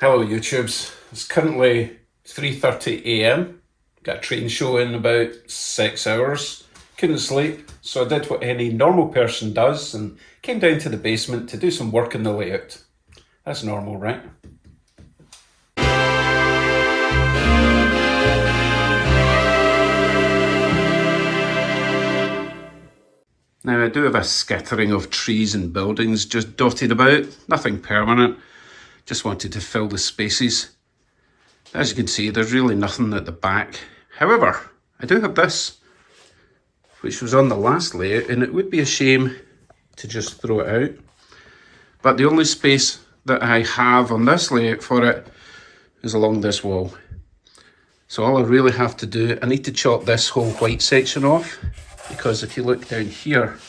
Hello YouTubes, it's currently 3:30 AM, got a train show in about 6 hours, couldn't sleep, so I did what any normal person does and came down to the basement to do some work in the layout. That's normal, right? Now I do have a scattering of trees and buildings just dotted about, nothing permanent, just wanted to fill the spaces. As you can see, there's really nothing at the back. However, I do have this, which was on the last layout, and it would be a shame to just throw it out. But the only space that I have on this layout for it is along this wall. So all I really have to do, I need to chop this whole white section off, because if you look down here,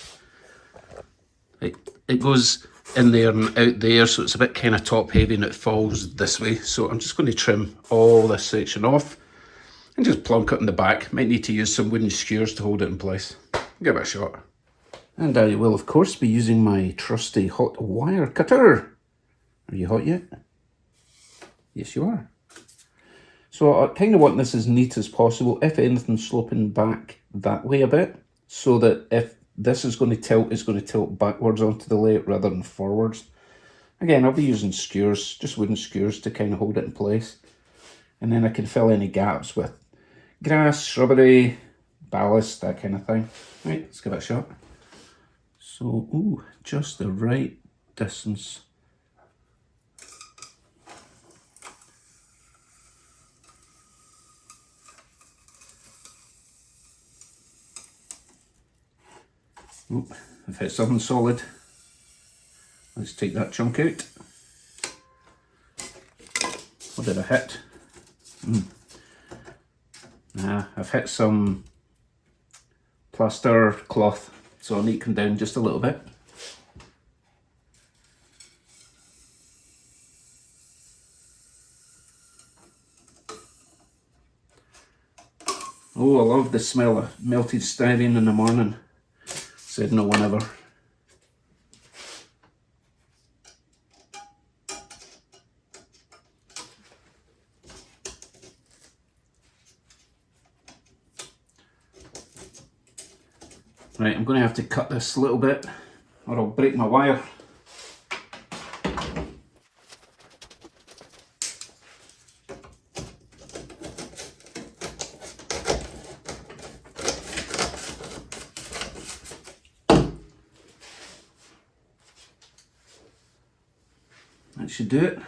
it goes in there and out there, so it's a bit kind of top heavy and it falls this way. So I'm just going to trim all this section off and just plonk it in the back. Might need to use some wooden skewers to hold it in place. Give it a shot. And I will of course be using my trusty hot wire cutter. Are you hot yet? Yes you are. So I kind of want this as neat as possible, if anything sloping back that way a bit, so that if this is going to tilt, it's going to tilt backwards onto the layout rather than forwards. Again, I'll be using skewers, just wooden skewers to kind of hold it in place. And then I can fill any gaps with grass, shrubbery, ballast, that kind of thing. Right, let's give it a shot. So, ooh, just the right distance. Oop, I've hit something solid. Let's take that chunk out. What did I hit? Nah, I've hit some plaster cloth, so I need to come down just a little bit. Oh, I love the smell of melted styrene in the morning. Said no one ever. Right, I'm going to have to cut this a little bit or I'll break my wire. That should do it.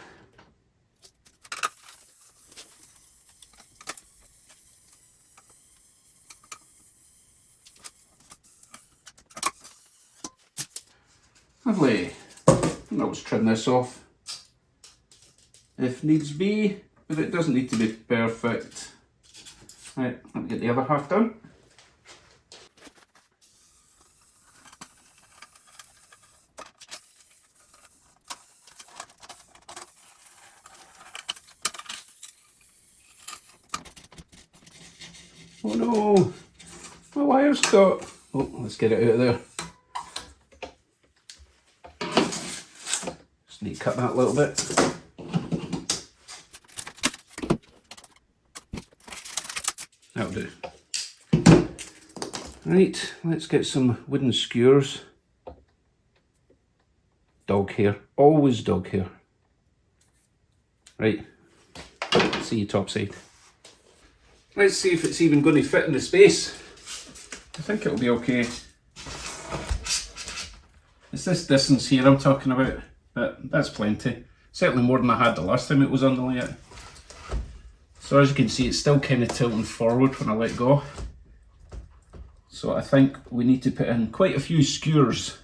Lovely. And I'll just trim this off if needs be, but it doesn't need to be perfect. Right, let me get the other half done. Oh no, my wire's got. Oh, let's get it out of there. Just need to cut that a little bit. That'll do. Right, let's get some wooden skewers. Dog hair, always dog hair. Right, see you topside. Let's see if it's even going to fit in the space. I think it'll be okay. It's this distance here I'm talking about, but that's plenty. Certainly more than I had the last time it was on the layout. So as you can see, it's still kind of tilting forward when I let go. So I think we need to put in quite a few skewers.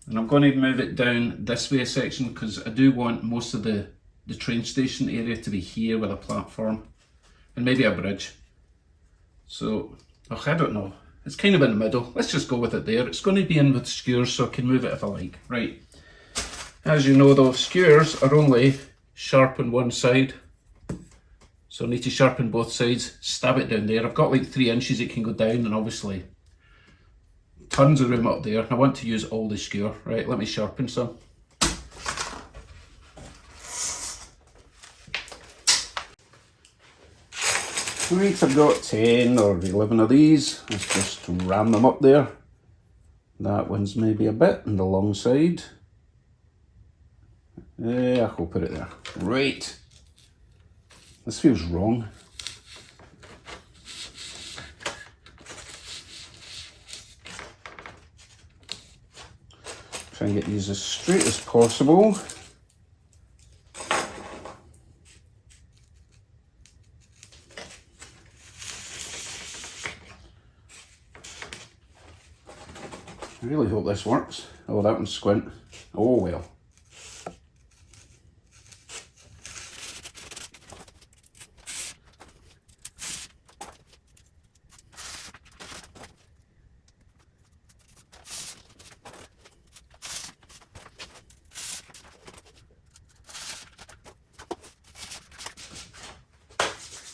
And I'm going to move it down this way a section because I do want most of the train station area to be here with a platform. And maybe a bridge. So, oh, I don't know. It's kind of in the middle. Let's just go with it there. It's going to be in with skewers so I can move it if I like. Right. As you know though, skewers are only sharp on one side. So I need to sharpen both sides. Stab it down there. I've got like 3 inches it can go down, and obviously tons of room up there. And I want to use all the skewer. Right, let me sharpen some. Right, I've got 10 or 11 of these. Let's just ram them up there. That one's maybe a bit on the long side. Yeah, I'll put it there. Right. This feels wrong. Try and get these as straight as possible. I really hope this works. Oh, that one's squint. Oh well.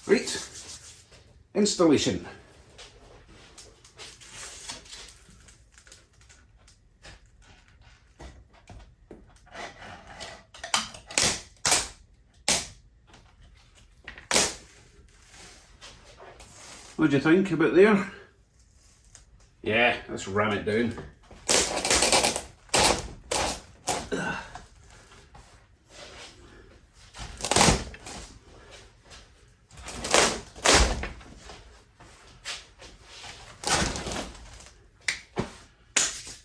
Right, installation. What do you think about there? Yeah, let's ram it down.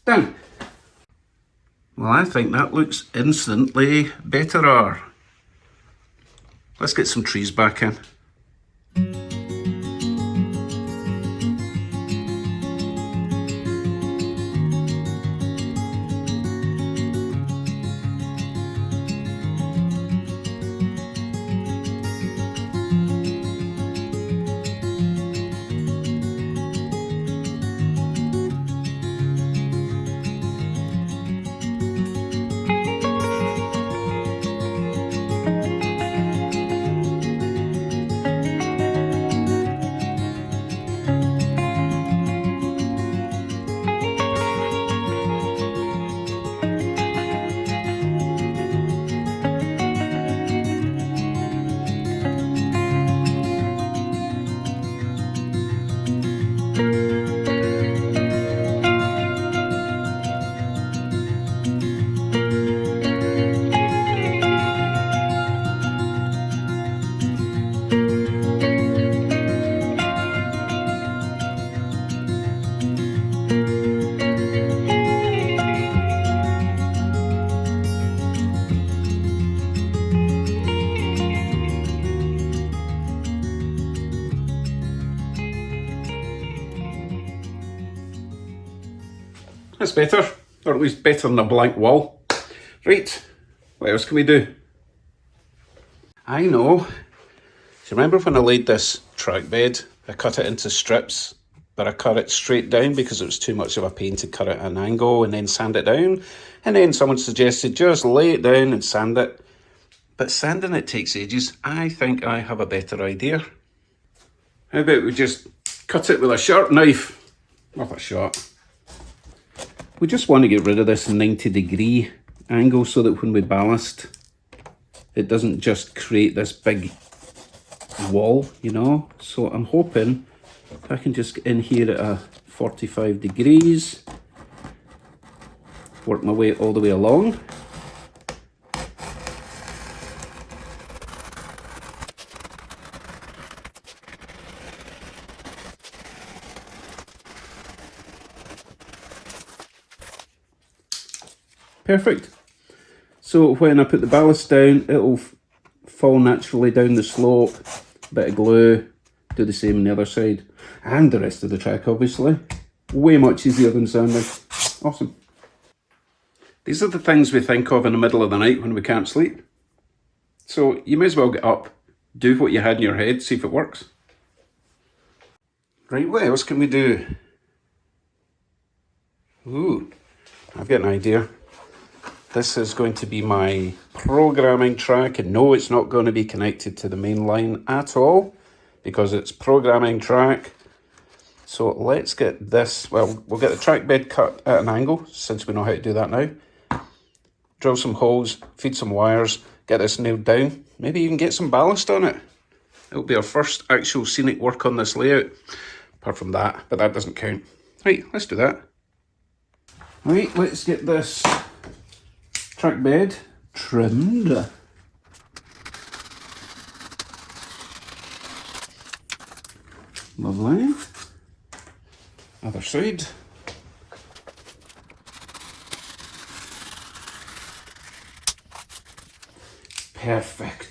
Done. Well, I think that looks instantly better. Let's get some trees back in. That's better, or at least better than a blank wall. Right, what else can we do? I know. Do you remember when I laid this track bed? I cut it into strips, but I cut it straight down because it was too much of a pain to cut it at an angle and then sand it down. And then someone suggested just lay it down and sand it. But sanding it takes ages. I think I have a better idea. How about we just cut it with a sharp knife? Not a shot. We just want to get rid of this 90-degree angle so that when we ballast, it doesn't just create this big wall, you know. So I'm hoping if I can just get in here at a 45 degrees, work my way all the way along. Perfect. So when I put the ballast down, it'll fall naturally down the slope. Bit of glue, do the same on the other side. And the rest of the track, obviously. Way much easier than sanding. Awesome. These are the things we think of in the middle of the night when we can't sleep. So you may as well get up, do what you had in your head, see if it works. Right, what else can we do? Ooh, I've got an idea. This is going to be my programming track, and no, it's not going to be connected to the main line at all because it's programming track. So let's get this, well, we'll get the track bed cut at an angle since we know how to do that now. Drill some holes, feed some wires, get this nailed down, maybe even get some ballast on it. It'll be our first actual Scenic work on this layout, apart from that, but that doesn't count. Right, let's do that. Right, let's get this track bed trimmed. Lovely. Other side. Perfect.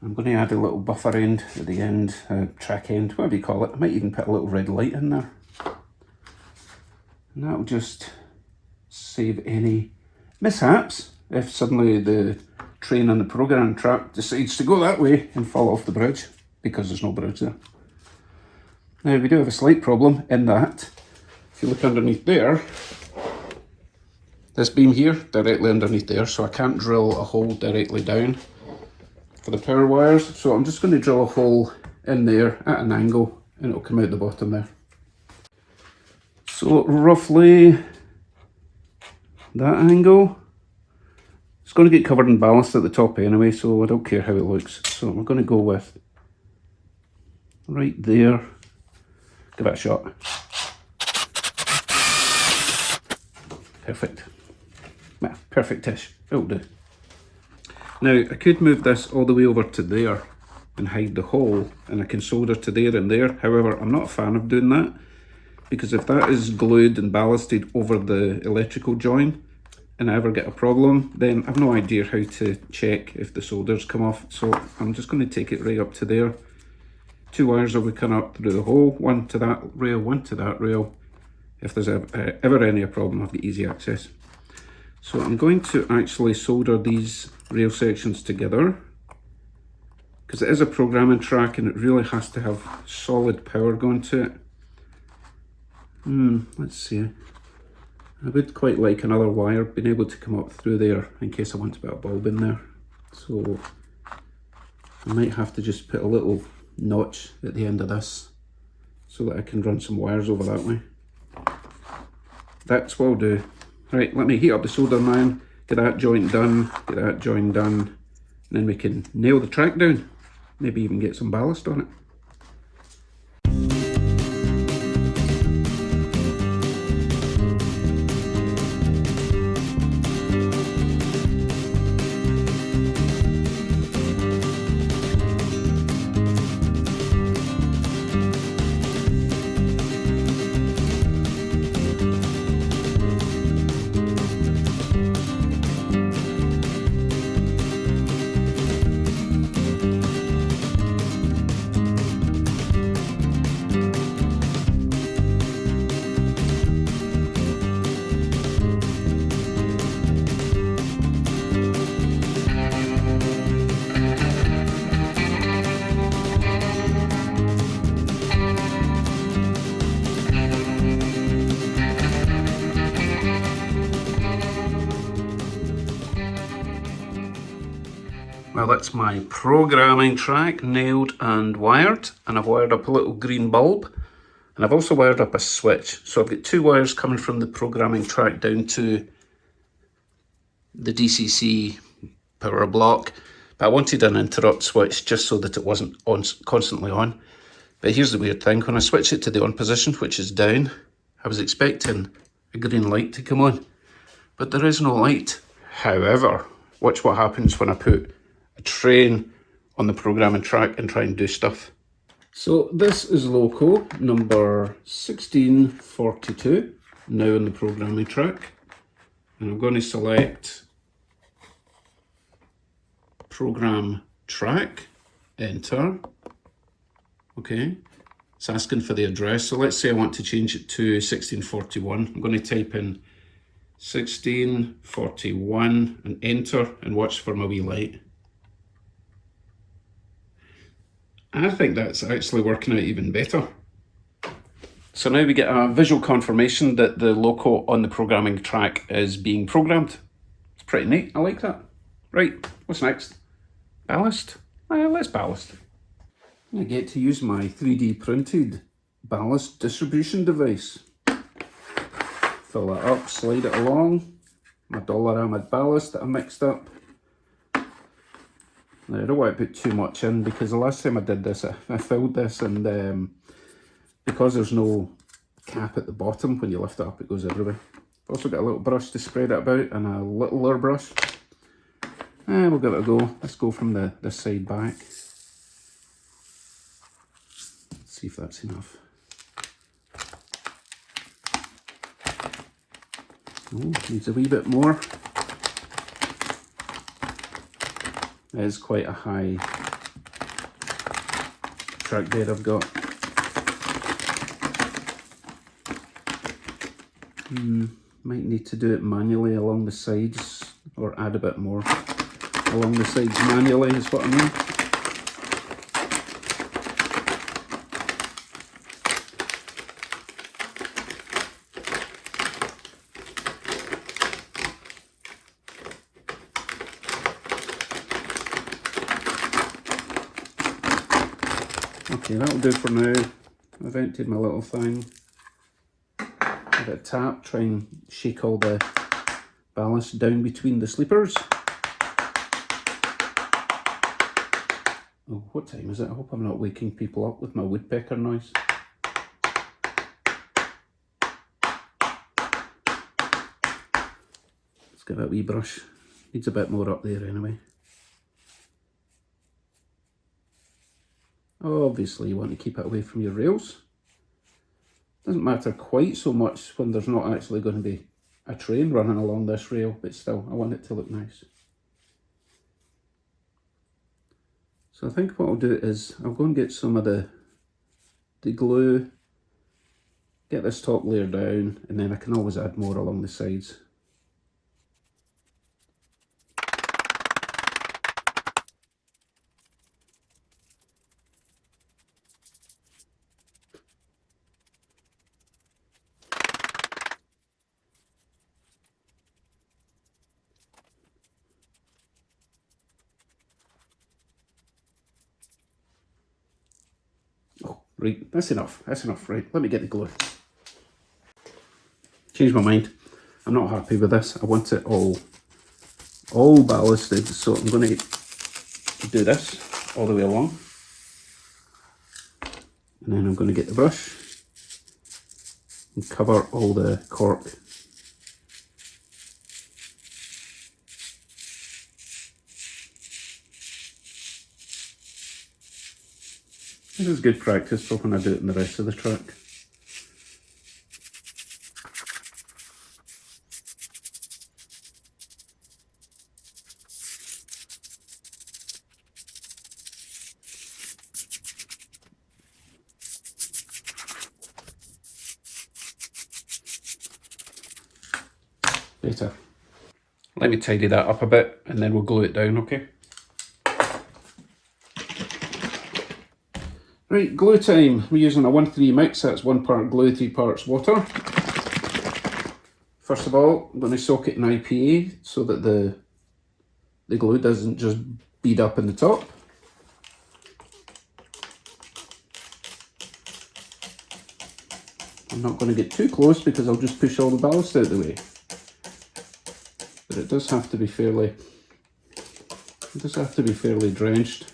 I'm going to add a little buffer end at the end, track end, whatever you call it. I might even put a little red light in there. And that'll just save any mishaps if suddenly the train on the programming track decides to go that way and fall off the bridge, because there's no bridge there. Now we do have a slight problem in that, if you look underneath there, this beam here, directly underneath there, so I can't drill a hole directly down for the power wires, so I'm just going to drill a hole in there at an angle and it'll come out the bottom there. So roughly that angle. It's going to get covered in ballast at the top anyway, so I don't care how it looks. So we're going to go with right there. Give it a shot. Perfect. Well, perfect-ish. It'll do. Now, I could move this all the way over to there and hide the hole, and I can solder to there and there. However, I'm not a fan of doing that, because if that is glued and ballasted over the electrical join, and I ever get a problem, then I've no idea how to check if the solder's come off. So I'm just going to take it right up to there. 2 wires will be coming up through the hole, one to that rail, one to that rail. If there's ever any problem, I've got easy access. So I'm going to actually solder these rail sections together, because it is a programming track and it really has to have solid power going to it. Let's see. I would quite like another wire being able to come up through there in case I want to put a bulb in there. So I might have to just put a little notch at the end of this so that I can run some wires over that way. That's what I'll do. Right, let me heat up the soldering iron, get that joint done, get that joint done, and then we can nail the track down. Maybe even get some ballast on it. Well, that's my programming track nailed and wired, and I've wired up a little green bulb, and I've also wired up a switch. So I've got 2 wires coming from the programming track down to the DCC power block, but I wanted an interrupt switch just so that it wasn't on, constantly on. But here's the weird thing, when I switch it to the on position, which is down, I was expecting a green light to come on, but there is no light. However, watch what happens when I put a train on the programming track and try and do stuff. So this is loco number 1642, now in the programming track, and I'm going to select program track, enter. Okay, it's asking for the address, so let's say I want to change it to 1641. I'm going to type in 1641 and enter, and watch for my wee light. I think that's actually working out even better. So now we get a visual confirmation that the loco on the programming track is being programmed. It's pretty neat, I like that. Right, what's next? Ballast? Let's ballast. I get to use my 3D printed ballast distribution device. Fill it up, slide it along. My $1 ballast that I mixed up. Now, I don't want to put too much in because the last time I did this, I filled this, and because there's no cap at the bottom, when you lift it up it goes everywhere. I've also got a little brush to spread it about and a littler brush. And we'll give it a go. Let's go from this side back. Let's see if that's enough. Oh, needs a wee bit more. It is quite a high track bed I've got. Might need to do it manually along the sides, or add a bit more along the sides manually is what I mean. Okay, that'll do for now. I've emptied my little thing. Give it a tap, try and shake all the ballast down between the sleepers. Oh, what time is it? I hope I'm not waking people up with my woodpecker noise. Let's give it a wee brush. Needs a bit more up there anyway. Obviously you want to keep it away from your rails. Doesn't matter quite so much when there's not actually going to be a train running along this rail, but still I want it to look nice. So I think what I'll do is I'll go and get some of the glue, get this top layer down, and then I can always add more along the sides. Right, that's enough, right, let me get the glue. Changed my mind, I'm not happy with this, I want it all ballasted, so I'm going to do this all the way along. And then I'm going to get the brush and cover all the cork. This is good practice for when I do it in the rest of the track. Better. Let me tidy that up a bit and then we'll glue it down, okay? Right, glue time. We're using a 1-3 mix, that's 1 part glue, 3 parts water. First of all, I'm going to soak it in IPA so that the glue doesn't just bead up in the top. I'm not going to get too close because I'll just push all the ballast out the way. But it does have to be fairly drenched.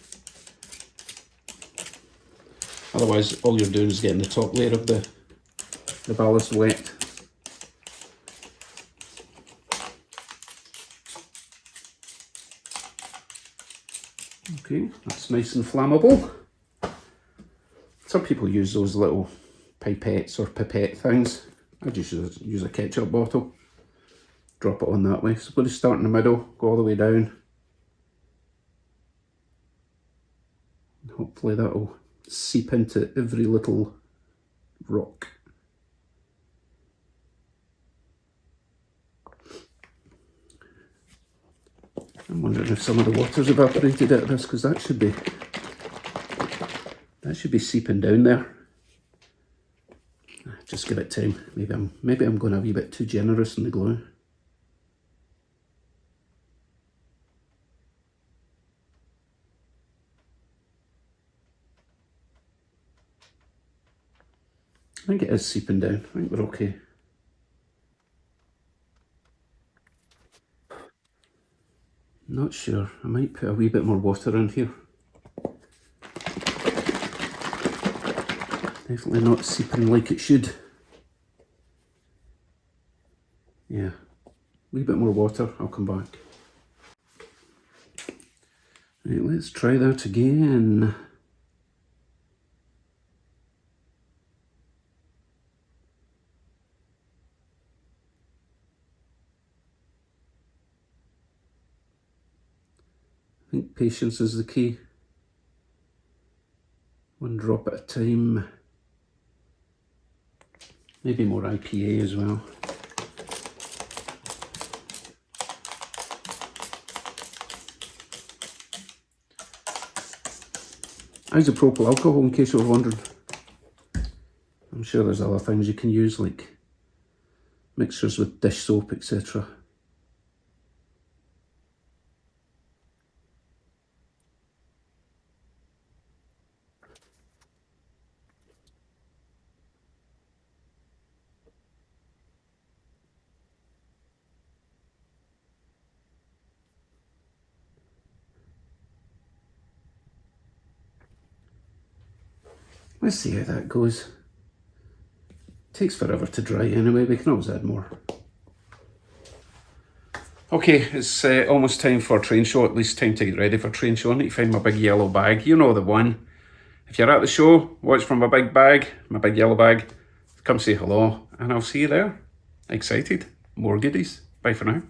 Otherwise, all you're doing is getting the top layer of the ballast wet. Okay, that's nice and flammable. Some people use those little pipettes or pipette things. I just use a ketchup bottle. Drop it on that way. So I'm going to start in the middle, go all the way down. Hopefully that'll seep into every little rock. I'm wondering if some of the water's evaporated out of this, because that should be seeping down there. Just give it time. Maybe I'm going a wee bit too generous in the glue. I think it is seeping down. I think we're okay. Not sure. I might put a wee bit more water in here. Definitely not seeping like it should. Yeah, a wee bit more water, I'll come back. Right, let's try that again. I think patience is the key. One drop at a time. Maybe more IPA as well. Isopropyl alcohol, in case you were wondering. I'm sure there's other things you can use, like mixtures with dish soap, etc. Let's see how that goes. Takes forever to dry anyway, we can always add more. Okay, it's almost time for train show, at least time to get ready for train show. I need to find my big yellow bag, you know the one. If you're at the show, watch from my big bag, my big yellow bag. Come say hello, and I'll see you there. Excited, more goodies. Bye for now.